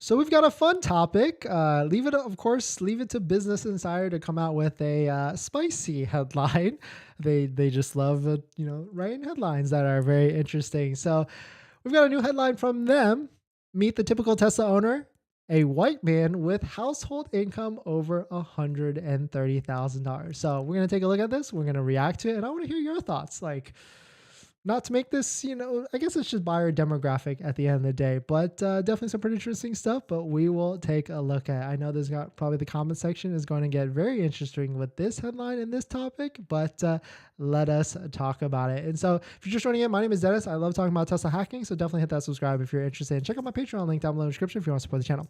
So we've got a fun topic. Of course, leave it to Business Insider to come out with a spicy headline. They just love writing headlines that are very interesting. So we've got a new headline from them. Meet the typical Tesla owner, a white man with household income over $130,000. So we're gonna take a look at this. We're gonna react to it, and I want to hear your thoughts. Not to make this, I guess it's just buyer demographic at the end of the day, but definitely some pretty interesting stuff. But we will take a look at. I know there's got probably the comment section is going to get very interesting with this headline and this topic, but let us talk about it. And so, if you're just joining in, my name is Dennis. I love talking about Tesla hacking, so definitely hit that subscribe if you're interested. And check out my Patreon link down below in the description if you want to support the channel.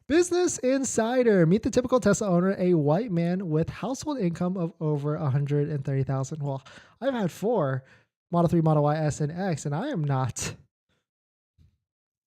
Business Insider. Meet the typical Tesla owner, a white man with household income of over 130,000. Well, I've had four Model 3, Model Y, S, and X, and I am not.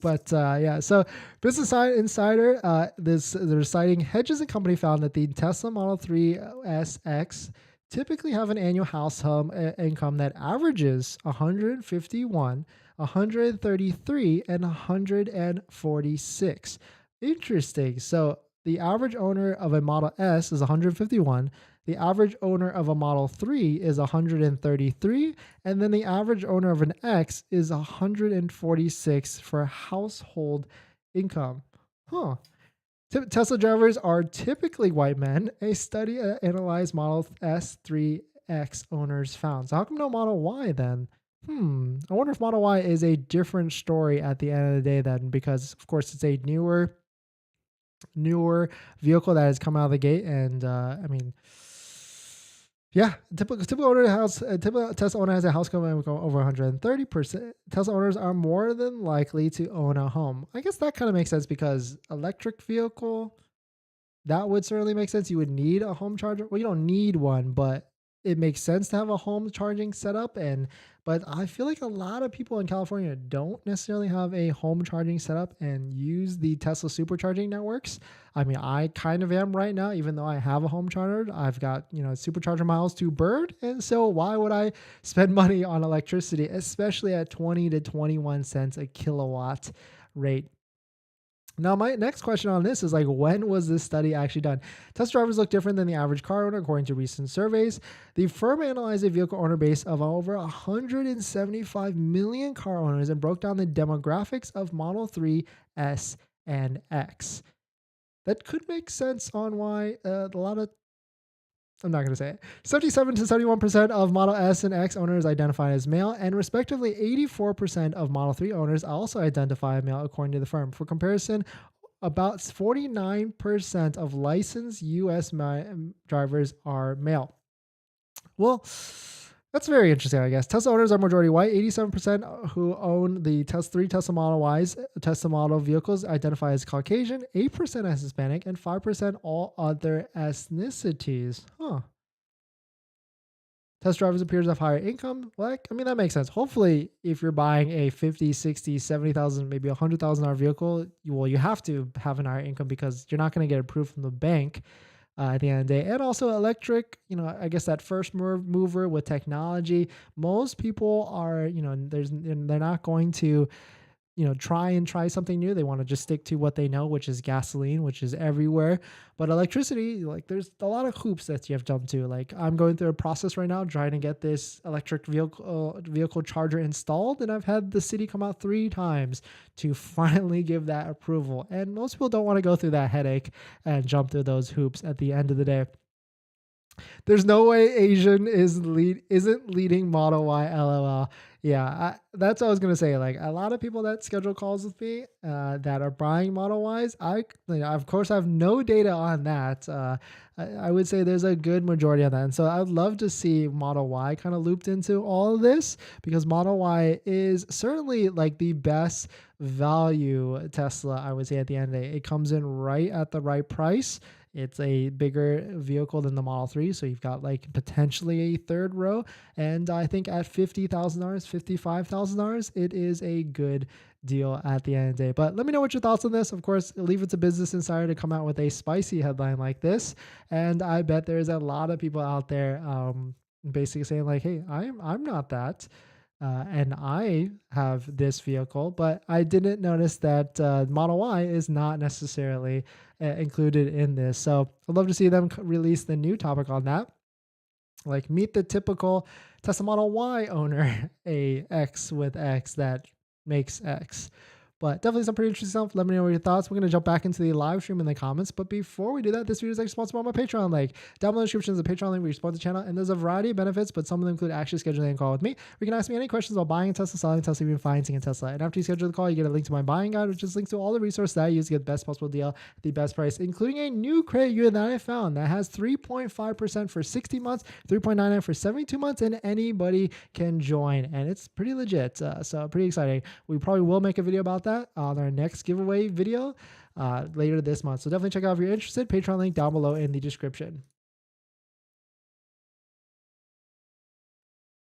But yeah, so Business Insider, they're citing Hedges and Company found that the Tesla Model 3 S X typically have an annual household income that averages 151, 133, and 146. Interesting. So the average owner of a Model S is 151. The average owner of a Model 3 is 133. And then the average owner of an X is 146 for household income. Huh. Tesla drivers are typically white men. A study analyzed Model S 3X owners found. So how come no Model Y then? I wonder if Model Y is a different story at the end of the day then, because of course it's a newer vehicle that has come out of the gate. And I mean, yeah, typical owner house, typical Tesla owner has a house coming over 130%. Tesla owners are more than likely to own a home. I guess that kind of makes sense because electric vehicle, that would certainly make sense. You would need a home charger. Well, you don't need one, but it makes sense to have a home charging setup. But I feel like a lot of people in California don't necessarily have a home charging setup and use the Tesla supercharging networks. I mean, I kind of am right now, even though I have a home charger. I've got, supercharger miles to burn. And so why would I spend money on electricity, especially at 20 to 21 cents a kilowatt rate? Now, my next question on this is when was this study actually done? Test drivers look different than the average car owner, according to recent surveys. The firm analyzed a vehicle owner base of over 175 million car owners and broke down the demographics of Model 3, S, and X. That could make sense on why a lot of I'm not going to say it. 77 to 71% of Model S and X owners identify as male, and respectively 84% of Model 3 owners also identify as male, according to the firm. For comparison, about 49% of licensed U.S. drivers are male. Well, that's very interesting, I guess. Tesla owners are majority white. 87% who own the Tesla Model Ys, Tesla Model vehicles identify as Caucasian, 8% as Hispanic, and 5% all other ethnicities. Huh. Test drivers appears to have higher income. That makes sense. Hopefully, if you're buying a 50, 60, 70,000, maybe $100,000 vehicle, you have to have an higher income because you're not going to get approved from the bank at the end of the day. And also electric, I guess that first mover with technology, most people are, they're not going to, try something new. They want to just stick to what they know, which is gasoline, which is everywhere. But electricity, there's a lot of hoops that you have to jump to. I'm going through a process right now trying to get this electric vehicle charger installed, and I've had the city come out 3 times to finally give that approval. And most people don't want to go through that headache and jump through those hoops at the end of the day. There's no way Asian isn't leading Model Y. LOL. Yeah, that's what I was gonna say. A lot of people that schedule calls with me that are buying Model Ys, of course I have no data on that. I would say there's a good majority of that, and so I'd love to see Model Y kind of looped into all of this because Model Y is certainly the best value Tesla. I would say at the end of the day, it comes in right at the right price. It's a bigger vehicle than the Model 3, so you've got potentially a third row. And I think at $50,000, $55,000, it is a good deal at the end of the day. But let me know what your thoughts on this. Of course, leave it to Business Insider to come out with a spicy headline like this. And I bet there's a lot of people out there basically saying hey, I'm not that. and I have this vehicle, but I didn't notice that Model Y is not necessarily included in this. So I'd love to see them release the new topic on that. Like meet the typical Tesla Model Y owner, a X with X that makes X. But definitely some pretty interesting stuff. Let me know your thoughts. We're going to jump back into the live stream in the comments. But before we do that, this video is actually sponsored by my Patreon link. Down below in the description is a Patreon link where you support the channel. And there's a variety of benefits, but some of them include actually scheduling a call with me. We can ask me any questions about buying a Tesla, selling a Tesla, even financing a Tesla. And after you schedule the call, you get a link to my buying guide, which is links to all the resources that I use to get the best possible deal at the best price, including a new credit union that I found that has 3.5% for 60 months, 3.99 for 72 months, and anybody can join. And it's pretty legit. So pretty exciting. We probably will make a video about that on our next giveaway video later this month. So definitely check out if you're interested. Patreon link down below in the description.